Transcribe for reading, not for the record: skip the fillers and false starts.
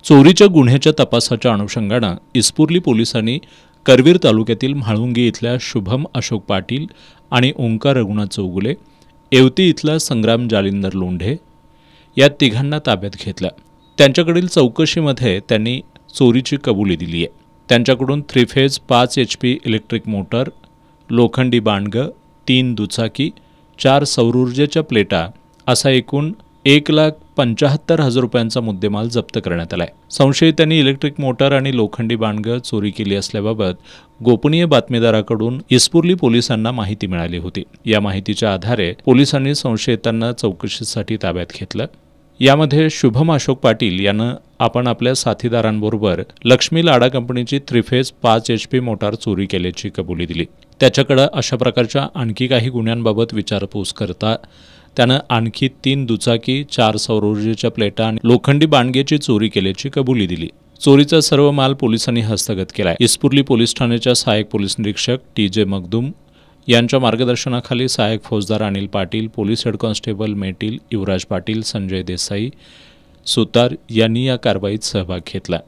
चोरीच्या गुन्ह्याच्या तपासाच्या अनुषंगानं इस्पुर्ली पोलिसांनी करवीर तालुक्यातील म्हाळुंगी इथल्या शुभम अशोक पाटील आणि ओंकार रघुनाथ चौगुले, येवती इथला संग्राम जालिंदर लोंढे या तिघांना ताब्यात घेतलं। त्यांच्याकडील चौकशीमध्ये त्यांनी चोरीची कबुली दिली आहे। त्यांच्याकडून 3 फेज 5 HP इलेक्ट्रिक मोटर, लोखंडी बांडगं, 3 दुचाकी, 4 सौरऊर्जेच्या प्लेटा असा एकूण 1,75,000 रुपयांचा मुद्देमाल जप्त करण्यात आलाय। संशयितांनी इलेक्ट्रिक मोटर आणि लोखंडी बांडगं चोरी केली असल्याबाबत गोपनीय बातमीदाराकडून इस्पुर्ली पोलिसांना माहिती मिळाली होती। या माहितीच्या आधारे पोलिसांनी संशयितांना चौकशीसाठी ताब्यात घेतलं। यामध्ये शुभम अशोक पाटील यानं आपण आपल्या साथीदारांबरोबर लक्ष्मी लाडा कंपनीची 3 फेज 5 HP मोटार चोरी केल्याची कबुली दिली। त्याच्याकडे अशा प्रकारच्या आणखी काही गुन्ह्यांबाबत विचारपूस करता त्यानं आणखी 3 दुचाकी, 4 सौरऊर्जेच्या प्लेटा आणि लोखंडी बांडगेची चोरी केल्याची कबुली दिली। चोरीचा सर्व माल पोलिसांनी हस्तगत केलाय। इस्पुर्ली पोलीस ठाण्याच्या सहाय्यक पोलीस निरीक्षक TJ मखदूम यांच्या मार्गदर्शनाखाली सहाय्यक फौजदार Anil Patil, police head constable मेटील युवराज पाटील, संजय देसाई, सुतार यांनी या कारवाईत सहभाग घेतला।